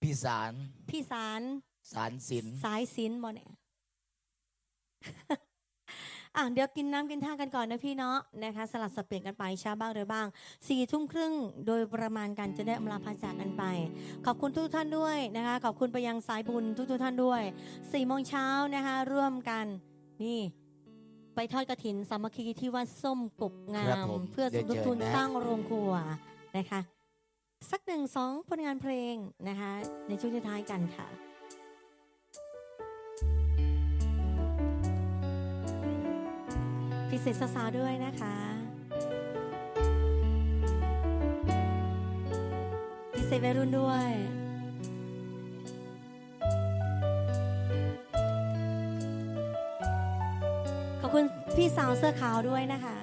พี่สารพี่สารสารสินสายสินบ่เนี่ยเดี๋ยวกินน้ำกินท่ากันก่อนนะพี่เนาะนะคะสลับสับเปลี่ยนกันไปช้าบ้างเร็วบ้าง4 ทุ่มครึ่งโดยประมาณกันจะได้อำลาพาจากกันไปขอบคุณทุกท่านด้วยนะคะขอบคุณไปยังสายบุญทุกท่านด้วย4 โมงเช้านะคะร่วมกันนี่ไปทอดกฐินสามัคคีที่วัดส้มกบงามเพื่อสมทบทุนสร้างโรงครัวนะคะสัก1-2 ผลงานเพลงนะคะในช่วงท้ายกันค่ะพิเศษสาวๆด้วยนะคะพิเศษวัยรุ่นด้วยขอบคุณพี่สาวเสื้อขาวด้วยนะคะ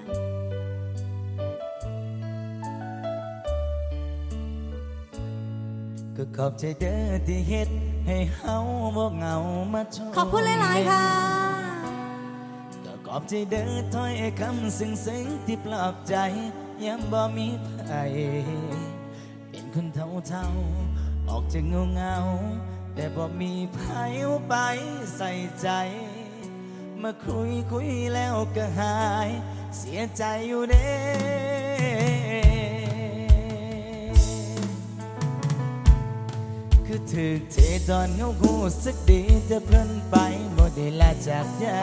ก็ขอบใจเด้อที่เฮ็ดให้เฮาบ่เหงามาชมขอบคุณหลายๆค่ะก็ขอบใจเด้อถ้อยคำซึ้งๆที่ปลอบใจยังบ่มีไผเป็นคนเท่าๆออกจากเงาแต่บ่มีไผไปใส่ใจมาคุยแล้วก็หายเสียใจอยู่เด้คือถึกเทตอนเงาหูสึกดีจะเพลินไปบ่ได้ลาจากยา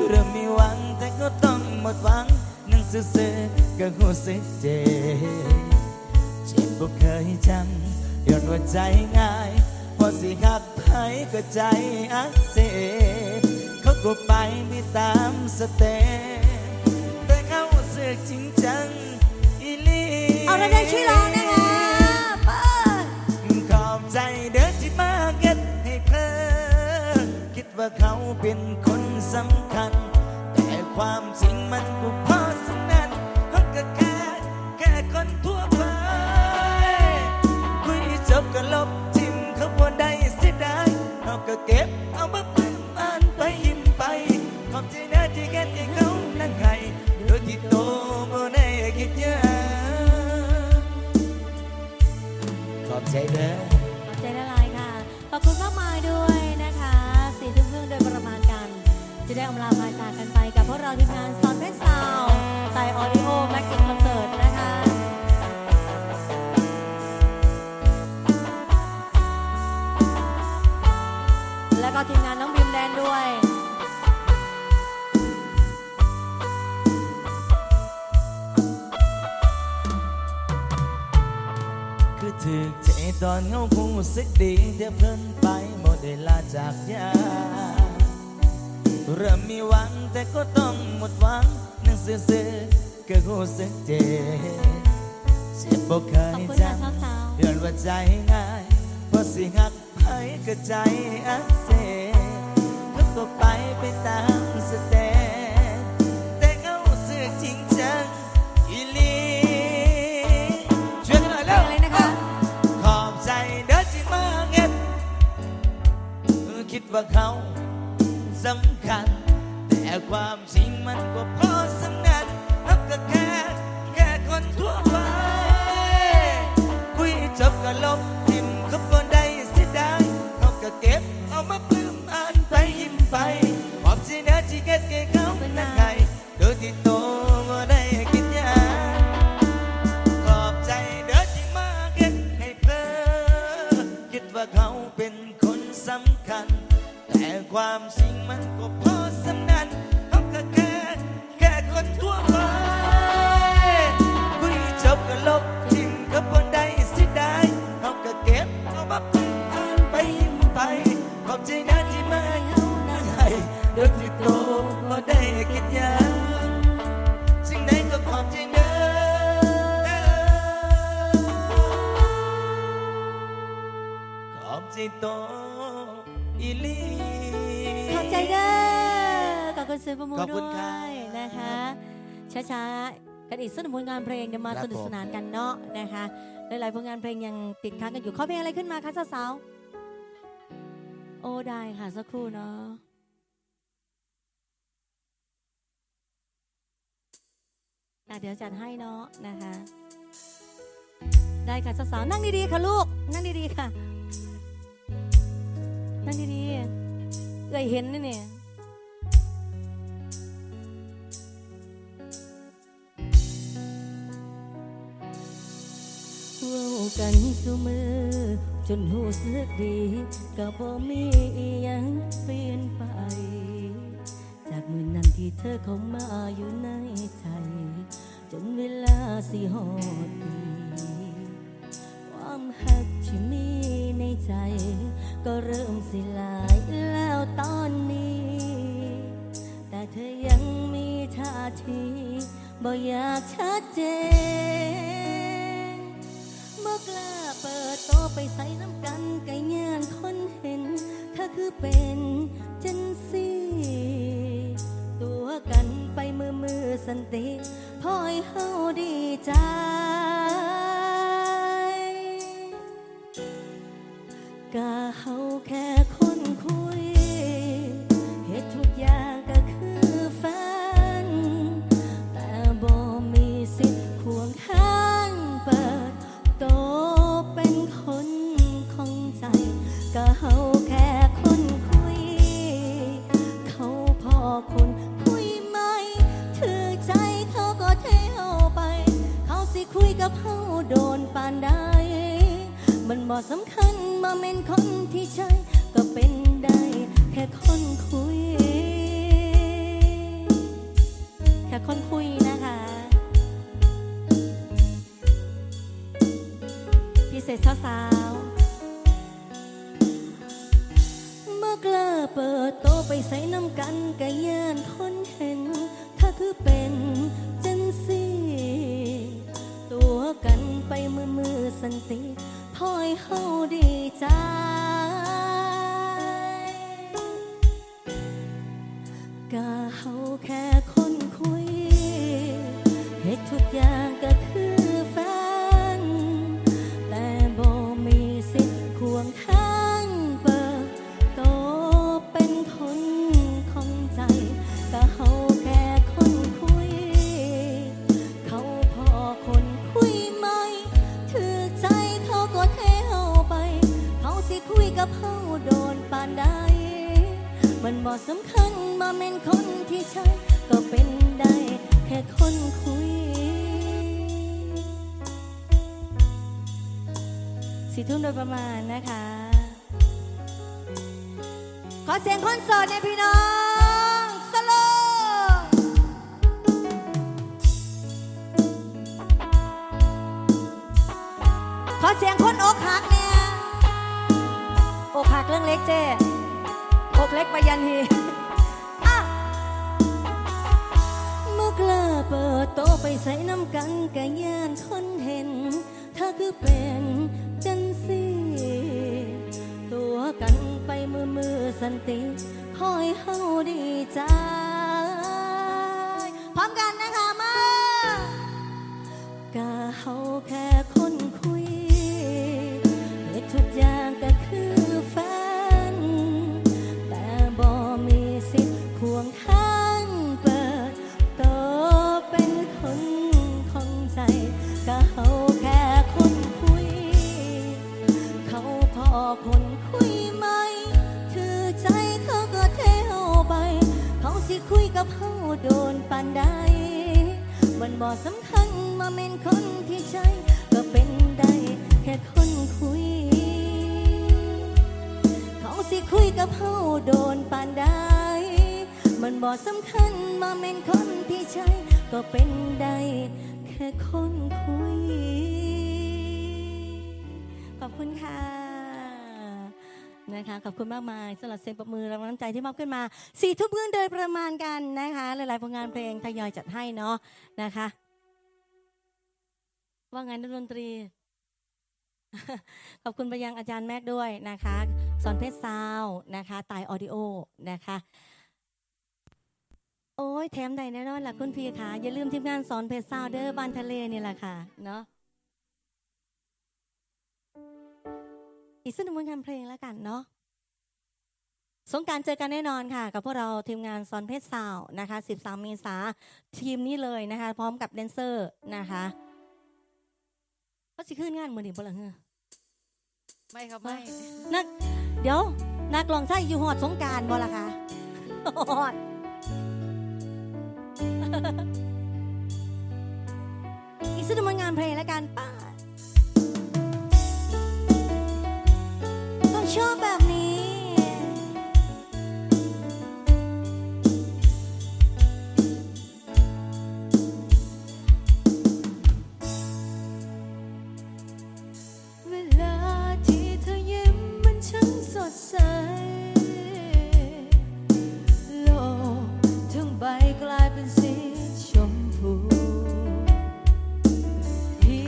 เริ่มมีหวังแต่ก็ต้องหมดหวังนั่งซื่อๆก็หูสึกเจ็บบ่เคยจำย้อนว่าใจง่ายพอสิหักไผก็ใจอักเสบเขาก็ไปไม่ตามสเต็ปแต่เขาสึกจริงจังอีลี เอาละได้ชื่อร้องนะคะขอบใจเด้อที่มาเก็ตให้เพลินคิดว่าเขาเป็นคนสำคัญแต่ความจริงมันก็พอสำนันเขาก็แค่คนทั่วไปคุยจบก็ลบทิมเขาบ่ได้เสียดายเขาก็เก็บเอามาเพิ่มอ่านไปยิ้มไปขอบใจเด้อที่เก็ตให้เขานั่งให้โดยที่โตบ่ได้คิดเยอะขอบใจเด้อขอบใจได้หลายค่ะขอบคุณมากมายด้วยนะคะ4 ทุ่มครึ่งโดยประมาณกันจะได้อำลาพาจากกันไปกับพวกเราทีมงานซอนเพชรซาวไตออดิโอแม็กกิ้งคอนเสิร์ตนะคะแล้วก็ทีมงานน้องบิมแดนด้วยคือถึกเทตอนเงาหูสึกดีเดี๋ยวเพลินไปหมดได้ลาจากยาเริ่มมีหวังแต่ก็ต้องหมดหวังนั่งซื่อๆก็หูสึกเจ็บบ่เคยจำย้อนว่าใจง่ายพอสิหักไผก็ใจอักเสบแล้วก็ไปตามสเต็ปแต่เขาสึกจริงจังอีลีช่วยกันหน่อยเร็วขอบใจเด้อที่มาเก็บคิดว่าเขาสำคัญแต่ความจริงมันก็พอสำนักเขาก็แค่คนทั่วไปคุยจบก็ลบทิมเขาบ่ได้เสียดายเขาก็เก็บเอามาปลื้มอ่านไปยิ้มไปขอบใจนะที่เก็บแก่เขานั่งให้โดยที่โตบ่ได้คิดยากขอบใจเด้อที่มาเก็บให้เพลินคิดว่าเขาเป็นคนสำคัญแต่ความจริงมันก็พอสำนันเขาก็แค่คนทั่วไปคุยจบก็ลบทิ้งก็บ่ได้เสียดายเขาก็เก็บเอามาพึ่งอ่านไปยิ้มไปขอบใจนะที่มาเอานั่งให้โดยที่โตบ่ได้คิดยากสิ่งใดก็ขอบใจเด้อขอบใจโตอีลีขอบใจเด้อขอบคุณซื้อประมูลด้วยนะคะช้าๆกันอีกสักหนึ่งผลงานเพลงเดี๋ยวมาสนุกสนานกันเนาะนะคะหลายๆผลงานเพลงยังติดค้างกันอยู่ข้อเพลงอะไรขึ้นมาคะสาวๆโอ้ได้ค่ะสักครู่เนาะเดี๋ยวจัดให้เนาะนะคะ ได้ค่ะสาวๆนั่งดีๆค่ะลูกนั่งดีๆค่ะนั่งดีๆเอ่ยเห็นนี่เนี่ยเว้ากันซุมือจนหูสึกดีก็บ่มีอิหยังเปลี่ยนไปจากมื้อนั้นที่เธอเข้ามาอยู่ในใจจนเวลาสิฮอดปีความหักที่มีในใจก็เริ่มสิลายแล้วตอนนี้แต่เธอยังมีท่าทีบ่อยากชัดเจนบ่กล้าเปิดโตไปใส่น้ำกันก็ย่านคนเห็นเธอคือเป็นจังซี่ตัวกันไปมือสันติพอให้เฮาดีใจก็เฮาแค่คนคุยเหตุทุกอย่างก็คือแฟนแต่บ่มีสิทธิ์ควงข้างเปิดโตเป็นคนของใจก็เฮาแค่คนคุยเขาพอคนคุยไม่ถือใจเขาก็เทเอาไปเขาสิคุยกับเฮาโดนปานใดมันบ่สำคัญมาเป็นคนที่ใช่ก็เป็นได้แค่คนคุยแค่คนคุยนะคะพิเศษสาวๆเมื่อกล้าเปิดโตไปใส่น้ำกันก็ย่านคนเห็นถ้าคือเป็นจังซี่ตัวกันไปมือสันติพอให้เฮาดีใจก็เฮาแค่คนคุยเหตุทุกอย่างก็คือแฟนแต่บ่มีสิทธิ์ควงข้างเปิดโตเป็นคนของใจก็เฮาแค่คนคุยเขาพอคนคุยไม่ถือใจเขาก็เทเอาไปเขาสิคุยกับเฮาโดนปานใดมันบ่สำคัญมาเป็นคนที่ใช่ก็เป็นได้แค่คนคุย4 ทุ่มโดยประมาณนะคะขอเสียงคอนเสิร์ตเนี่ยพี่น้องสโลขอเสียงคนอกหักเนี่ยอกหักเรื่องเล็กเจ้อกเล็กไปยันฮีเมื่อกล้าเปิดโตไปใส่น้ำกันก็ย่านคนเห็นถ้าคือเป็นจังซี่ตัวกันไปมือสันติคอยเฮาดีใจพร้อมกันนะคะมาก็เฮาแค่คนคุยเหตุทุกอย่างก็คือแฟนแต่บ่มีสิทธิ์ควงข้างเปิดโตเป็นคนของใจก็เฮาแค่คนคุยเขาพอคนคุยไม่ถือใจเขาก็เทเอาไปเขาสิคุยกับเฮาโดนปานใดมันบ่สำคัญมาเป็นคนที่ใช่ก็เป็นได้แค่คนคุยเขาสิคุยกับเฮาโดนปานใดมันบ่สำคัญมาเป็นคนที่ใช่ก็เป็นได้แค่คนคุยขอบคุณค่ะนะคะขอบคุณมากมายสำหรับเสียงปรบมือและน้ำใจที่มอบขึ้นมา4 ทุ่มครึ่งโดยประมาณกันนะคะหลายๆผลงานเพลงทยอยจัดให้เนาะนะคะว่าไงนักดนตรี ขอบคุณไปยังอาจารย์แม็กด้วยนะคะสอนเพชรซาวนะคะตายออดิโอนะคะโอ้ยแถมใดแน่นอนล่ะคุณพี่ค่ะอย่าลืมทีมงานสอนเพชรซาวเด้อบ้านทะเลนี่แหละค่ะเนาะอีกสักหนึ่งผลงานเพลงแล้วกันเนาะสงกรานต์เจอกันแน่นอนค่ะกับพวกเราทีมงานซอนเพชรซาวนะคะ13 เมษายนทีมนี้เลยนะคะพร้อมกับแดนเซอร์นะคะขอ สิขึ้นงานมื้อนี้บ่ล่ะเฮ้อ ไม่ครับไม่ นักเดี๋ยวนักลองใช้อยู่หอดสงกรารบ่ล่ะคะหอด อีกสักหนึ่งผลงานเพลงแล้วกันป้าต้องชอบแบบนี้ เวลาที่เธอยิ้มมันช่างสดใสโลกทั้งใบกลายเป็นสีชมพูเพี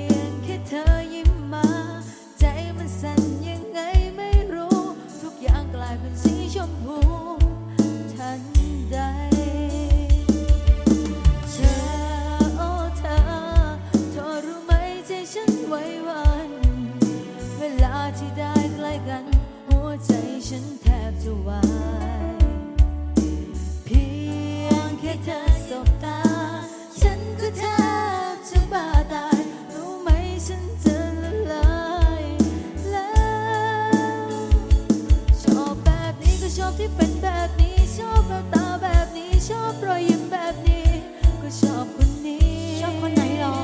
ยงแค่เธอยิ้มมาใจมันสั่นยังไงไม่รู้ทุกอย่างกลายเป็นสีชมพูทันใดเธอโอ้เธอรู้ไหมใจฉันไหวหวั่นเวลาที่ได้ใกล้กันหัวใจฉันแทบจะวายเพียงแค่เธอสบตาฉันก็แทบจะบ้าตายรู้ไหมฉันจะละลายแล้วชอบแบบนี้ก็ชอบที่เป็นแบบนี้ชอบแววตาแบบนี้ชอบรอยยิ้มแบบนี้ก็ชอบคนนี้ ชอบคนไหนหรอ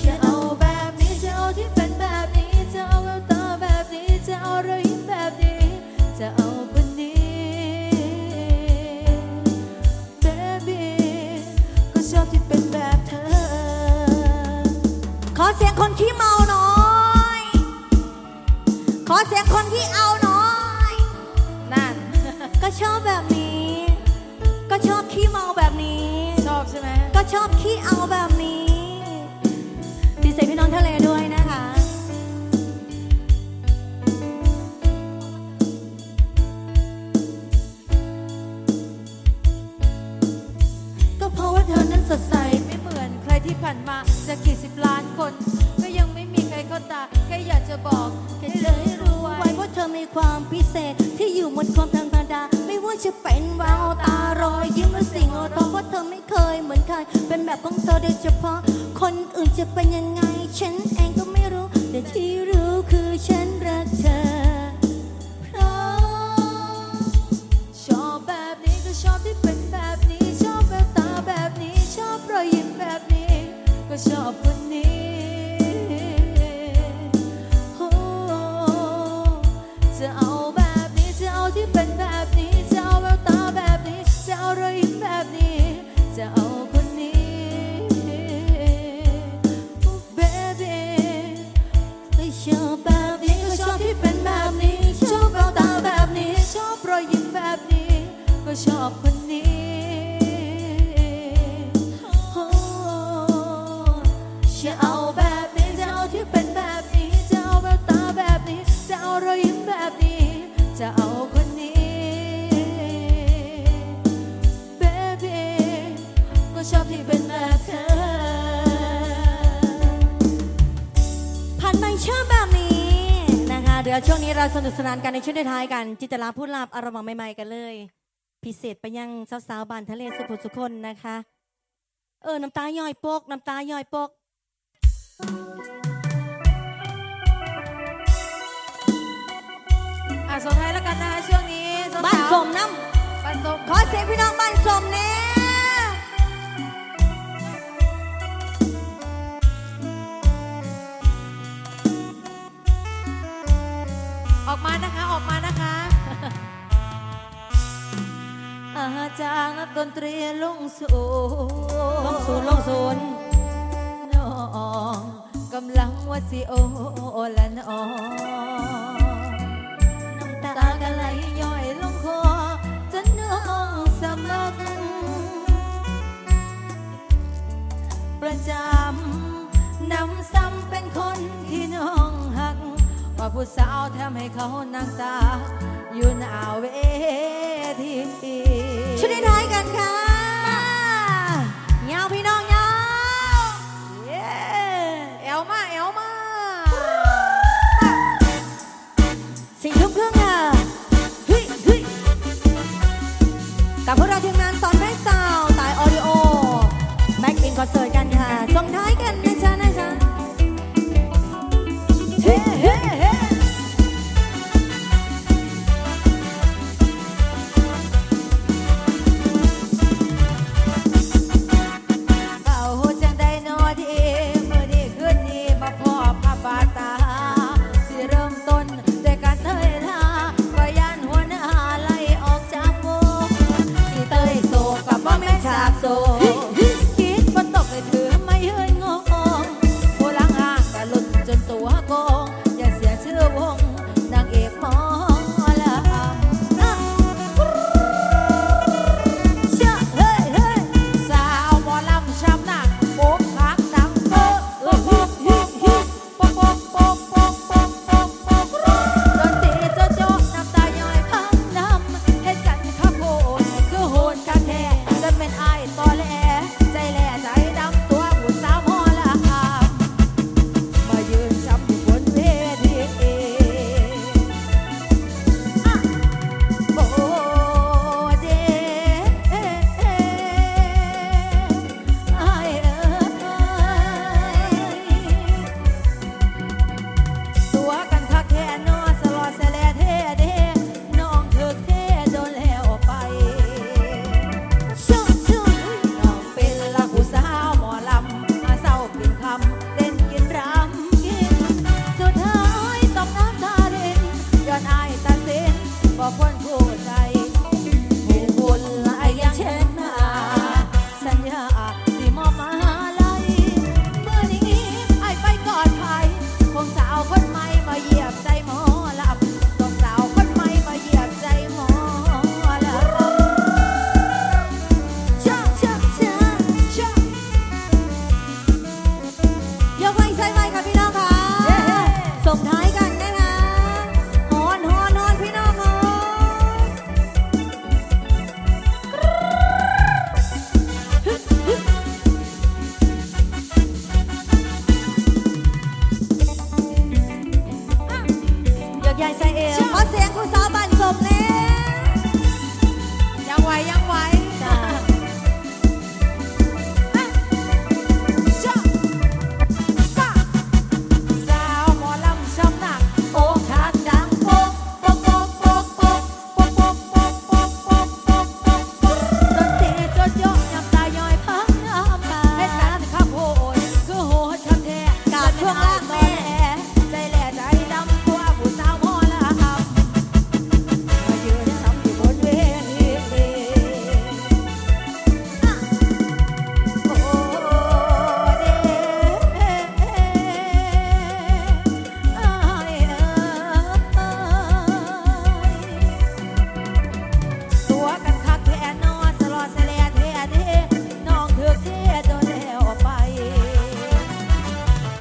จะเอาแบบนี้จะเอาที่เป็นแบบนี้จะเอาแววตาแบบนี้จะเอารอยยิ้มแบบนี้จะเอาคนนี้ Baby ก็ชอบที่เป็นแบบเธอ ขอเสียงคนขี้เมาหน่อย ขอเสียงคนขี้เอาหน่อย นั่น ก็ชอบแบบนี้ ก็ชอบขี้เมาแบบนี้ ชอบใช่ไหม ก็ชอบขี้เอาแบบนี้พิเศษพี่น้องทะเลด้วยนะคะ ก็เพราะว่าเธอนั้นสดใส ไม่เหมือนใครที่ผ่านมาจะกี่สิบล้านคน ก็ยังไม่มีใครเข้าตาแค่อยากจะบอกให้เธอให้รู้ไว้ ไว้ว่าเธอมีความพิเศษที่อยู่บนความธรรมดาไม่ว่าจะเป็นแววตารอยยิ้มหรือสิ่งอตอเพราะเธอไม่เคยเหมือนใครเป็นแบบของเธอโดยเฉพาะคนอื่นจะเป็นยังไงฉันเองก็ไม่รู้แต่ที่รู้คือฉันรักเธอ เพราะชอบแบบนี้ก็ชอบที่เป็นแบบนี้ชอบแววตาแบบนี้ชอบรอยยิ้มแบบนี้ก็ชอบคนนี้โอ้จะเอาแบบนี้จะเอาที่เป็นแบบนี้จะเอาแววตาแบบนี้จะเอารอยยิ้มแบบนี้จะเอาคนนี้ Baby ก็ชอบแบบนี้ ก็ ก็ ช ช อ อ บบ ที่ ที่ เป็ เป็น น แบ แบบ บ นี้ นี้ ชอบแววตาแบบนี้ ชอบรอยยิ้มแบบนี้ ก็ชอบคนนี้โอ้จะเอาแบบนี้จะเอาที่เป็นแบบนี้จะเอาแววตาแบบนี้จะเอารอยยิ้มแบบนี้จะเอาคนนี้ Baby ก็ชอบที่เป็นแบบเธอ ผ่านไปชอบแบบนี้นะคะเดี๋ยวช่วงนี้เราสนุกสนานกันในช่วงท้ายๆกันจิตรลาพูดลาบอารมณ์ใหม่ๆกันเลย พิเศษไปยังสาวๆบานทะเลสุขุสุคนนะคะน้ำตาย่อยปกน้ำตาย่อยปก ส่งท้ายแล้วกันนะคะช่วงนี้สาวๆ บ้านสมน้ บ้านสม ำขอเสียงพี่น้องบ้านสมเนี่ย ออกมานะคะออกมานะคะ อาจารย์นักดนตรีลงสู่ ลงศูนย์ลงศูนย์ น้องกำลังว่าสิโอละน้อง น้ำตา ตากะไหลย่อยลงคอจนน้องสำลัก ประจำนำซ้ำเป็นคนที่น้องหัก ว่าผู้สาวทำให้เขานางตา อยู่หน้าเวที ช่วยท้ายกันค่ะยาวพี่น้องยาว เย้เอวมาเอวมา 4 ทุ่มครึ่งค่ะเฮ้ยเฮ้ยกับพวกเราทีมงานสอนเพลงสาวตายออดิโอแม็กอินคอนเสิร์ต สิร์ตกันค่ะส่งท้ายกันนะจ๊ะนะจ๊ะเฮ้เฮ้เฮ้เอาจังได้นอดีมื้อนี้คืนนี้มาพอพาบาตาสิเริ่มต้นด้วยการเตยท่าก็ย่านหัวหน้าไล่ออกจากวงสิเตยโศกกับบ่แม่นฉากโศกคิดบ่ตกให้ถือไม่เฮินงงผู้หลังอ่างกะลุ่นจนตัวโกงอย่าเสียชื่อวงนางเอกหมอลำเชื่อเฮ้ยเฮ้ยสาวหมอลำช้ำหนักโป๊กพักดังโป๊กโป๊กโป๊กโป๊กโป๊กโป๊กโป๊กโป๊กโป๊กโป๊กโป๊กดนตรีโจ๊ะโจ๊ะน้ำตาย้อยพังน้ำเฮ็ดกันข้าโพดคือโหดข้าแท้จนเป็นอ้ายตอแหลใจแหล่ใจดำตัวผู้สาวหมอลำมายืนช้ำอยู่บนเวที โอ้เดไอ้ตัวกันคักแค่นอสลอดแสลเท่เด้น้องถึกเท่โดนแล้วไปชุ่มน้องเป็นละผู้สาวหมอลำมาเศร้ากินคำเต้นกินรำกินสุดท้ายต้องน้ำตาเล่นย้อนอายตัดสินบอกคนผู้ใจผู้บุญหลายอย่างเช่นหน้าสัญญาสิมอบมาลัยเมื่อนี้ไอ้ไปกอดไผ่คงสาวคนใหม่มาเหยียบใจหมอลำต้องสาวคนใหม่มาเหยียบใจหมอลำชะชะชะชะ ยกไว้ใส่ไว้ค่ะพี่น้องค่ะส่งท้ายกันนะคะฮอนฮอนฮอนพี่น้องฮอนยกใหญ่ใส่เอวขอเสียงผู้สาวบ้านสมเลย ยังไหวยังไหว จ้า ชะปะสาวหมอลำช้ำหนักโอ้ขาดดังโป๊กโป๊กโป๊กโป๊กโป๊กโป๊กโป๊กโป๊กโป๊กโป๊กโป๊กโป๊กโป๊กดนตรีโจ๊ะโจ๊ะน้ำตาย้อยพังน้ำตาให้กันข้าโพดคือโหดคำแท้ กราบช่วงล่างแม่ ใจแหล่ใจดำกว่าผู้สาวหมอลำมายืนช้ำอยู่บนเวทีโอ้เด้ไอ้ตัวกันคักแท้นอสลอดแสลเท่เด้น้องถึกเท่โดนแล้วไป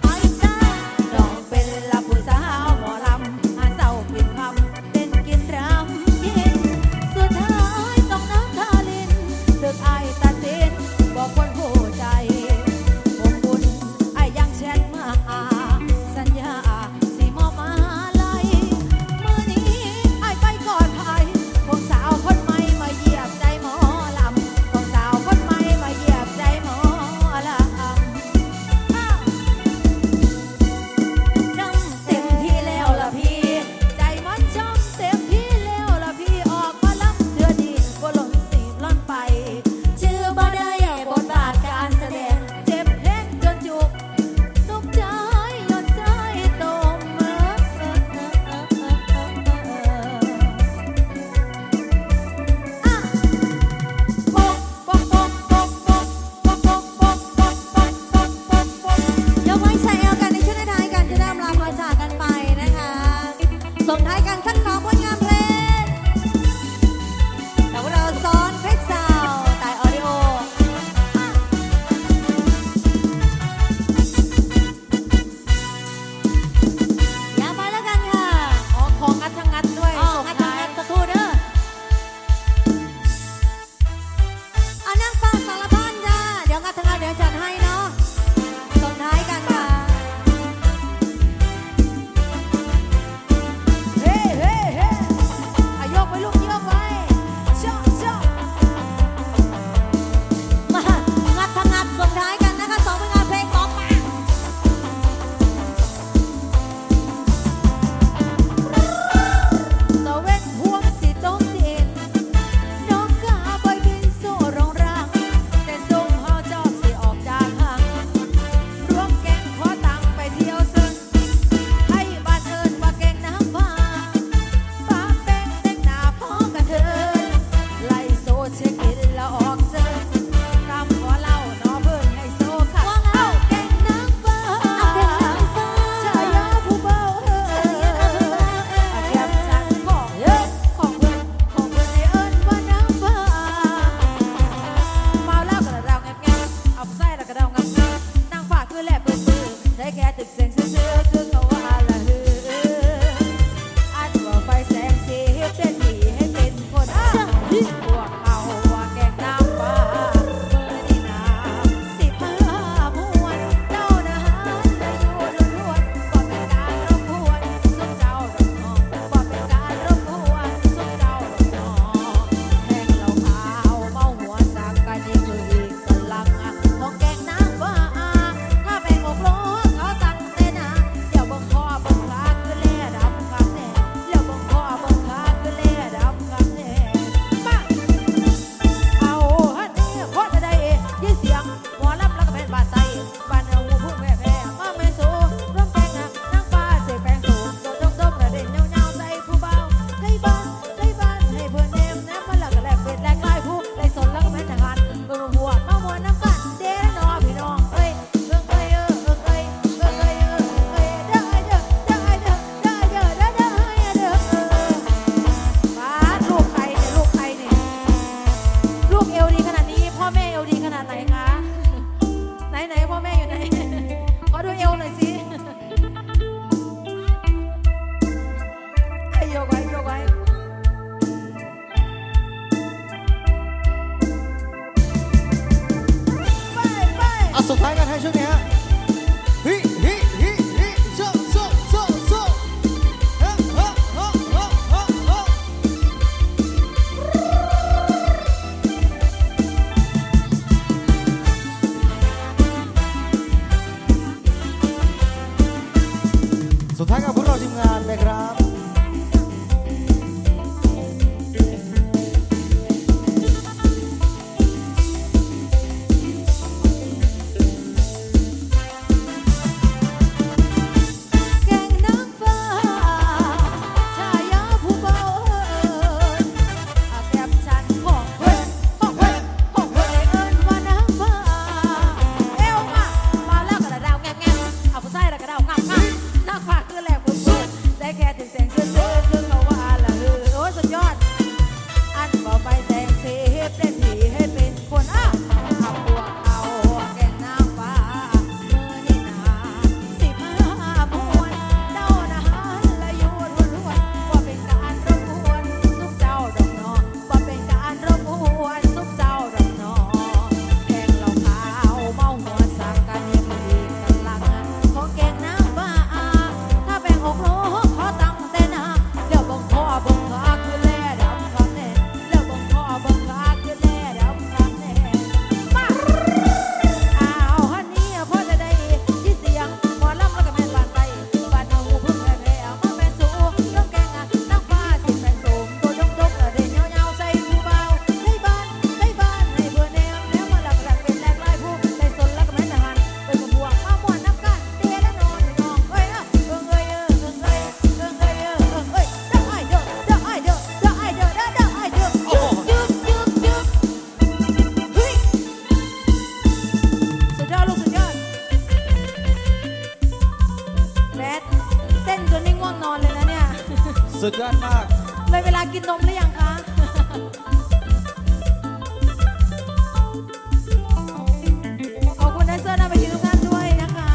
ไปจ้า น้องเป็นละผู้สาวหมอลำหาเศร้าปิดคำเต้นกินรำกินสุดท้ายต้องน้ำตาลินถึกอายตัดสินบอกคนผู้ใจผมบุญไอ้ยังแชทมาสัญญาสิมอบมาลัยเมื่อนี้ไอ้ไปกอดไผ่คงสาวคนใหม่มาเหยียบใจหมอลำคงสาวคนใหม่มาเหยียบใจหมอลำ จำเต็มที่แล้วล่ะพี่ใจมันจำเต็มที่แล้วล่ะพี่ออกมาล้ำเถื่อดีบ่หล่นสีล่อนไปชื่อบ่ได้บทบาทการแสดงเจ็บแห้งจนจุกทุกใจหยดใจตมปกปกปกปกปกปกปกปกปกปกปกปกปก ยกไว้ใส่เอวกันในช่วงท้ายกันจะได้อำลาพรจากกันไปนะคะ ส่งท้ายกันขั้นของผลงานเพลงแต่ว่าเราซ้อนเพชรสาวตายออดิโออย่าไปแล้วกันค่ะ อ๋อของงัดทั้งงัดด้วย อ๋อ ส่ง งัด ท้าย งัดสักครู่เด้อเอานั่งฟังสารพันจ้าเดี๋ยวงัดทั้งงัดเดี๋ยวจัดให้เนาะส่งท้ายกันค่ะ เฮ้เฮ้เฮ้อายกไปลูกยกไปชอบชอบ มางัดทั้งงัดส่งท้ายกันนะคะ ได้แค่ตึกเสียงซื่อๆคือเขาว่าละฮืออันว่าไฟแสงสีเป็นผีให้เป็นคนพวกเขาว่าแกงน้ำฟ้าเมื่อนี่นาสิพามวนเจ้านะฮะจะอยู่ล้วนๆว่าเป็นการรบกวนสุขเจ้าดอกน้องว่าเป็นการรบกวนสุขเจ้าดอกน้องแม่งเราขาวเมาหัวสักกันนี่คืออีกกำลังของแกงน้ำฟ้าถ้าเป็นอกโลกเขาตั้งเต้นนะเดี๋ยวบังคอบังขาคือเล่ดำคำแน่เดี๋ยวบังคอบังขาคือเล่ดำคำแน่มาเอาฮันนี่โคตรได้ยินเสียงหมอลำแล้วก็เป็นบาดไตบ้านเอาหูพุ่งแผ่ๆมาไม่สูร่วมแกงนะนางฟ้าเสกแปลงสูงโดดดมๆแล้วเด่นเงาๆใจผู้เบาใจบ้านให้เพื่อนเนมนะมาแล้วก็แลกเป็ดแลกลายผู้ได้สนแล้วก็เป็นทหารเบิ่งหัวมามวนน้ำกันเด้อน้อพี่น้องเอ้ยเด้อไอ้เด้อเด้อไอ้เด้อมาลูกใครเนี่ยลูกใครเนี่ยลูกเอวดีขนาดนี้พ่อแม่เอวดีขนาดไหนคะไหนพ่อแม่อยู่ไหนขอดูเอวหน่อยสิไอ้โยกไว้ไป อ่ะสุดท้ายกันให้ช่วงนี้ฮะฮิฮิฮิฮิโซโซโซโซเฮ้เฮ้เฮ้เฮ้เฮ้เฮ้สุดท้ายกับพวกเราทีมงานนะครับ แกงนางฟ้าชายาผู้เบาแก้มฉันของเพื่อนเอิ้นว่านางฟ้าเอวมาแล้วกระดาวแง่ๆเอาผู้ชายแล้วกระดาวงับนางฟ้าคือแหลกผู้สุดได้แค่ถึงแสงซื่อๆคือเขาว่าละฮือโอ้สุดยอดอันบ่ไปแสงสีเป็นผีให้เป็นคนเอาพวกเอาแกงนางฟ้าเมื่อนี่นาสิพามวนเจ้านะฮะและอยู่ล้วนๆว่าเป็นการรบกวนสุขเจ้าดอกน้อว่าเป็นการรบกวนสุขเจ้าดอกน้อแกงเหล้าขาวเมาหัวสักกันนี่คืออีกกำลังของแกงนางฟ้าถ้าแบ่งอกโลกขอตั้งแต่นะเดี๋ยวบังคอบังขาคือแล่ดำคำแน่เดี๋ยวบังคอบังขาคือแล่ดำคำแน่มาเอาฮันนี่พ่อจะได้ยินเสียงหมอลำแล้วก็แม่นบ้านไตบ้านเอาหูพึ่งแผ่ๆมาแม่สูงน้ำแกงนางฟ้าสิแปลงสูงตัวดกๆแล้วเด่นเงาๆใจผู้เบาได้บ้านให้เพื่อนแนวมาหลักเป็นแลกลายผู้ได้สนแล้วก็แม่นทหารเป็นขบวนมาม่วนน้ำกันเตี้ยและนอนน้องเอ้ยเด้อไอ้เด้อยุบเฮ้ยสุดยอดลูกสุดยอดแบทเต้นจนนี่ง่วงนอนเลยนะเนี่ย สุดยอดมาก เลยเวลากินนมหรือยังคะ ขอบคุณแดนเซอร์นะไปยืนทุกท่านด้วยนะคะ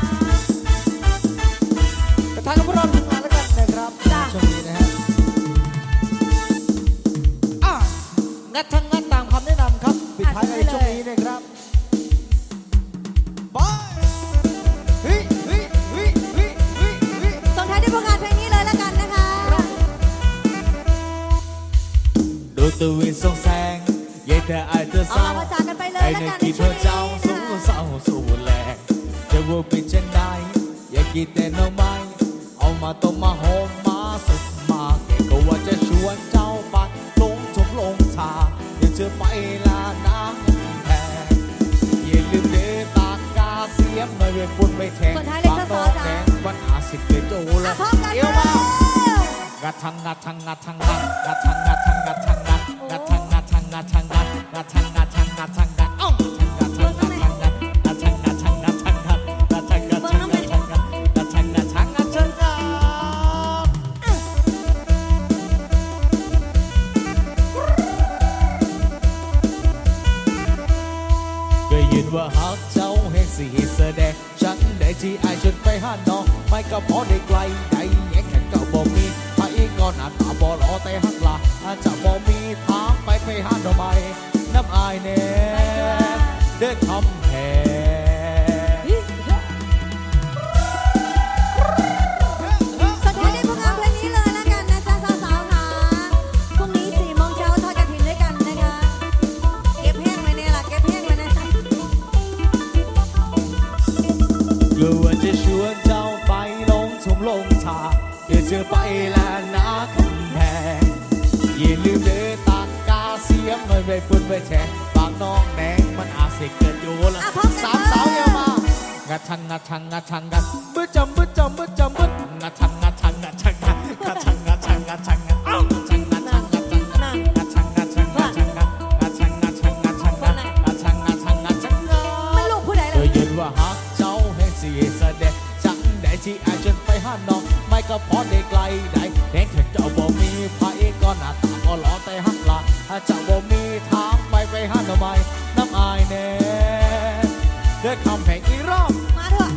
สุดท้ายกับพวกเราทีมงานแล้วกันนะครับ จ้ะ ช่วงนี้นะฮะอ่ะงัดทั้งงัดตามคำแนะนำครับปิดท้ายในช่วงนี้นะครับบายฮิฮิฮิฮิฮิฮิ ส่งท้ายด้วยผลงานเพลงนี้เลยละกันนะคะ ดูตัววินส่องแสงยายแต่อายเธอ เอา เศร้า มาจากกันไปเลย ไอ้ ละ ใน กันใน กี่เธ ช่ว อง นี้ เจ้าสูง นะ เศร้าสู้แรง จะว่าเป็นเช่นใดอย่ากินแต่หน่อไม้เอามาต้มมาหอมมาสุกมาแกก็ว่าจะชวนเจ้าไปลงชมลงชาเดี๋ยวเธอไปลาน้ำแพงอย่าลืมเดตากาเสียมมาเรียนบนไม่แทง ส่วนท้ายเล็ก บาง ส ด อ อ ส ก จ้ะ แดงวันอาสิบเกโจละ พร้อมกัน เดี๋ยว เล มาย งัดทังงัดทังงัดทังงัดงัดทังงัดทังงัดทังงัดงัดทังงัดทังงัดทังงัดงัดทังงัดทังงัดทังงัดอ้าวงัดทังงัดทังงัดงัดทังงัดทังงัดทังงัดงัดทังงัดทังงัดทังงัดงัดทังงัดทังงัดทังงัด ว่าหากเจ้าให้สีแสดงฉันได้ ที่ไอจนไปหาน้องไม่ก็พอได้ไกลใจแย่งแค่เก่าบ่มีไผก็หน้าตาบ่หล่อแต่หักละจะบ่มีทางไปหาดอกไม้น้ำอายแน่เด้อคำแพง สุดท้ายได้พวกเราเพลงนี้เลยแล้วกันนะจ๊ะสาวๆค่ะพรุ่งนี้4 โมงเช้าทอดกฐินด้วยกันนะคะเก็บแห้งไว้เนี่ยล่ะเก็บแห้งไว้นะจ๊ะ กลัวจะชวนเจ้าไปลงชมลงชาเดี๋ยวเจอไปแล้วนะคำแพงอย่าลืมเดินตากกาเสียงหน่อยไปปุ่นไปแชร์ปากน้องแดงมันอาจสิเกิดอยู่ละสามสาวเยอะมากงัดชังงัดชังงัดชังงัดบึ้จำบึ้จำบึ้จำบึ้งัดชังงัดชังงัดชังงัดงัดชังงัดชังงัดชังงัดอ้าวงัดชังงัดชังงัดชังงัดชังงัดชังงัดชังงัดชังงัดชังงัดชังงัดงัดชังงัดชังงัดชังงัด มันลูกผู้ใด เธ ล่ะ อยืนว่าฮักเจ้าให้เสียแสดงจังได้ที่อาจนไปหาน้องไม่ก็พอได้ไกลได้แดงเถิดเจ้าบ่มีพระเอกก็หน้าตาก็หล่อแต่หักละเจ้าบ่มีทางไปหาหน่อไม้น้ำอายแน่เด้อคำแพงอีรอบ มาเถอะ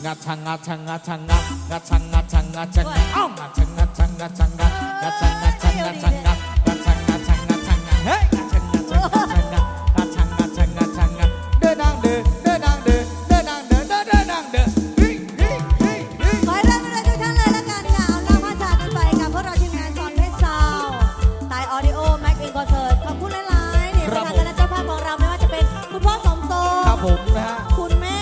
งัดชังงัดชังงัดชังงัดงัดชังงัดชังงัดชังงัดอ้าวงัดชังงัดชังงัดชังงัดงัดชังงัดชังงัดชังงัดงัดชังงัดชังงัดชังงัดเฮ้ยงัดชังงัดชังงัดชังงัดงัดชังงัดชังงัดชังงัดเด้อนางเด้อเด้อนางเด้อเด้อนางเด้อเด้อนางเด้อเฮ้ยเฮ้ยเฮ้ยเฮ้ย ขอให้เริ่มไปเลยทุกท่านเลยแล้วกันค่ะเอาล่าพระจากกันไปกับพวกเราทีมงานสอนเพชรซาวตายออดิโอแม็กอินคอนเสิร์ตขอบคุณหลายๆเนี่ยประธานคณะเจ้าภาพของเราไม่ว่าจะเป็นคุณพ่อสมทรง ครับผมนะฮะ คุณแม่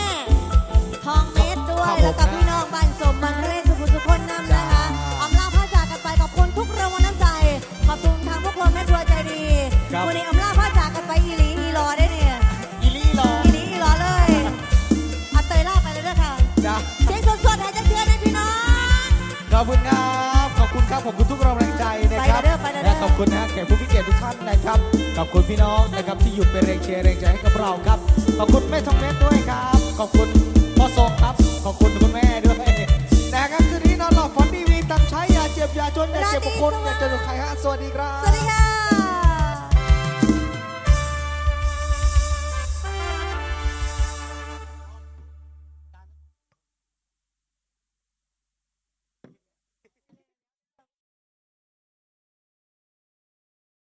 ทองเม็ดด้วย ครับผม แล้วก็พี่น้องบ้านสมบังทะเลสุขุมสุขนนำนะคะอำลาพระจากกันไปขอบคุณทุกรางวัลน้ำใจขอบคุณทางพวกเราแม่ครัวใจดีวันนี้อำลาพระจากกันไปอีหลีอีหลอได้เนี่ย อีลี่รอ อีหลีอีหลอเลยเอาเตยล่าไปเลยด้วยค่ะ จ้า เสียงสดๆให้จะเชื่อได้พี่น้อง ขอบคุณครับขอบคุณครับขอบคุณทุกกำลังใจนะครับ ไปเด้อไปเด้อ และขอบคุณนะแขกผู้มีเกียรติทุกท่านนะครับขอบคุณพี่น้องนะครับที่หยุดเป็นแรงเชียร์แรงใจให้กับเราครับขอบคุณแม่ทองเม็ดด้วยครับขอบคุณพ่อทรงครับขอบคุณคุณแม่ด้วยนะครับคืนนี้นอนหลับฝันดีมีตังค์ใช้อย่าเจ็บอย่าจนอย่าเจ็บบุคคลอย่าเจอใครฮะสวัสดีครับ สวัสดีค่ะ